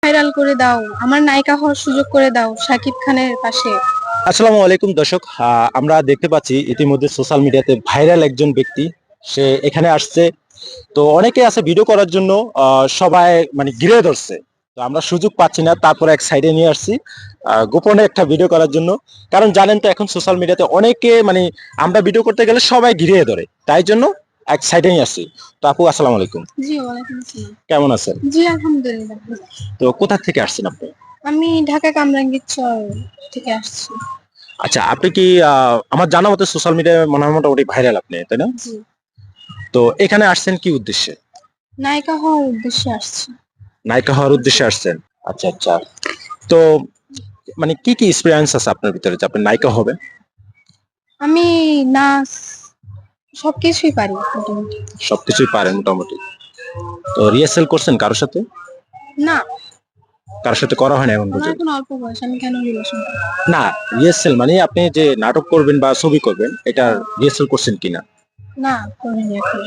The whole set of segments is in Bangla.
ভাইরাল করে দাও, আমার নায়িকা হওয়ার সুযোগ করে দাও শাকিব খানের পাশে। আসসালামু আলাইকুম দর্শক, আমরা দেখতে পাচ্ছি ইতিমধ্যে সোশ্যাল মিডিয়াতে ভাইরাল একজন ব্যক্তি সে এখানে আসছে। তো অনেকে আছে ভিডিও করার জন্য, সবাই মানে ঘিরে ধরছে। তো আমরা সুযোগ পাচ্ছি না, তারপরে এক সাইডে নিয়ে আসছি গোপনে একটা ভিডিও করার জন্য। কারণ জানেন তো এখন সোশ্যাল মিডিয়াতে অনেকে মানে আমরা ভিডিও করতে গেলে সবাই ঘিরে ধরে, তাই জন্য এক সাইডে নিয়ে আসছি। তো আপু আসসালামু আলাইকুম। জি, ওয়ালাইকুম আসসালাম। কেমন আছেন? জি, আলহামদুলিল্লাহ। তো কোথা থেকে আসছেন আপনি? আমি ঢাকা কামরাঙ্গীরচর থেকে আসছি। আচ্ছা, আপনি কি আমার জানা মতে সোশ্যাল মিডিয়ায় মনে হয় মোটামুটি ভাইরাল আপনি, তাই না? জি, তো এখানে আসছেন কি উদ্দেশ্যে? নায়িকা হওয়ার উদ্দেশ্যে আসছি। নায়িকা হওয়ার উদ্দেশ্যে আসছেন? আচ্ছা আচ্ছা। তো মানে কি কি এক্সপিরিয়েন্স আছে আপনার ভিতরে যে আপনি নায়িকা হবেন? আমি নাচ সবকিছুই পারি মোটামুটি। সবকিছুই পারেন মোটামুটি। তো রিহার্সেল করছেন কারোর সাথে? না, কারোর সাথে করা হয় না এখন আমার পর্যন্ত? এখন অল্প বয়স, আমি কেন রিলেশন করব? না, রিহার্সেল মানে আপনি যে নাটক করবেন বা ছবি করবেন এটার রিহার্সেল করছেন কিনা? না, করিনি এখন।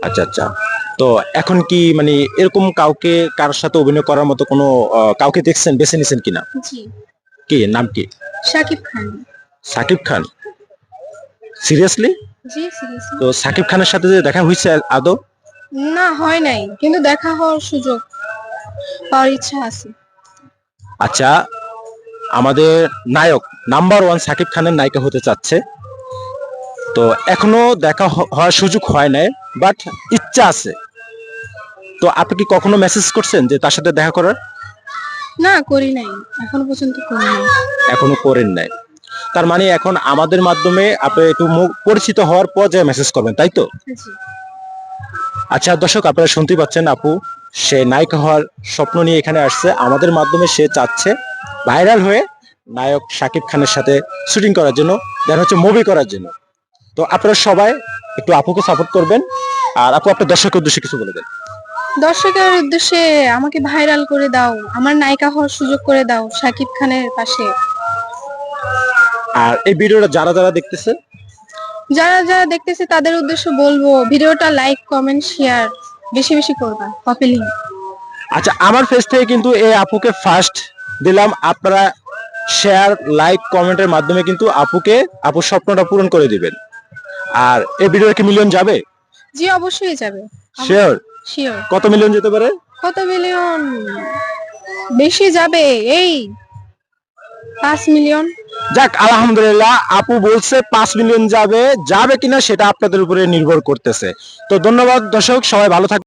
আচ্ছা আচ্ছা। তো এখন কি মানে এরকম কাউকে কারোর সাথে অভিনয় করার মতো কোনো কাউকে দেখছেন, বেছে নিছেন কিনা? জি, কি নাম কি? শাকিব খান। সাকিব খান? সিরিয়াসলি? জি, সিরিয়াসলি। তো সাকিব খানের সাথে যে দেখা হয়েছে আদৌ? না, হয় নাই, কিন্তু দেখা হওয়ার সুযোগ পাওয়ার ইচ্ছা আছে। আচ্ছা, আমাদের নায়ক নাম্বার ওয়ান সাকিব খানের নায়িকা হতে চাচ্ছে। তো এখনো দেখা হওয়ার সুযোগ হয় নাই, বাট ইচ্ছা আছে। তো আপনি কি কখনো মেসেজ করছেন যে তার সাথে দেখা করার? না, করি নাই, এখনো পর্যন্ত করি নাই। এখনো করেন নাই। তার মানে এখন আমাদের মাধ্যমে আপনি একটু পরিচিত হওয়ার পর যে মেসেজ করবেন, তাই তো? জি, আচ্ছা দর্শক, আপনারা শুনতে পাচ্ছেন আপু সে নায়িকা হওয়ার স্বপ্ন নিয়ে এখানে আসছে। আমাদের মাধ্যমে সে চাচ্ছে ভাইরাল হয়ে নায়ক সাকিব খানের সাথে শুটিং করার জন্য, দেন হচ্ছে মুভি করার জন্য। তো আপনারা সবাই একটু আপুকে সাপোর্ট করবেন। আর আপু আপনার দর্শকের উদ্দেশ্যে কিছু বলে দেন। দর্শকের উদ্দেশ্যে আমাকে ভাইরাল করে দাও, আমার নায়িকা হওয়ার সুযোগ করে দাও শাকিব খানের পাশে। আর এই ভিডিওটা যারা যারা দেখতেছে, যারা যারা দেখতেছে তাদের উদ্দেশ্যে বলবো, ভিডিওটা লাইক কমেন্ট শেয়ার বেশি বেশি করবা, কপি লিংক। আচ্ছা আমার ফেস থেকে কিন্তু এই আপুকে ফার্স্ট দিলাম। আপনারা শেয়ার লাইক কমেন্টের মাধ্যমে কিন্তু আপুর স্বপ্নটা পূরণ করে দিবেন। আর এই ভিডিওটা কি মিলিয়ন যাবে? জি, অবশ্যই যাবে। শিওর? শিওর। কত মিলিয়ন যেতে পারে? কত মিলিয়ন? বেশি যাবে, এই 5 মিলিয়ন। যাক আলহামদুলিল্লাহ, আপু বলছে 5 মিলিয়ন যাবে। যাবে কিনা সেটা আপনাদের উপরে নির্ভর করতেছে। তো ধন্যবাদ দর্শক, সবাই ভালো থাকবেন।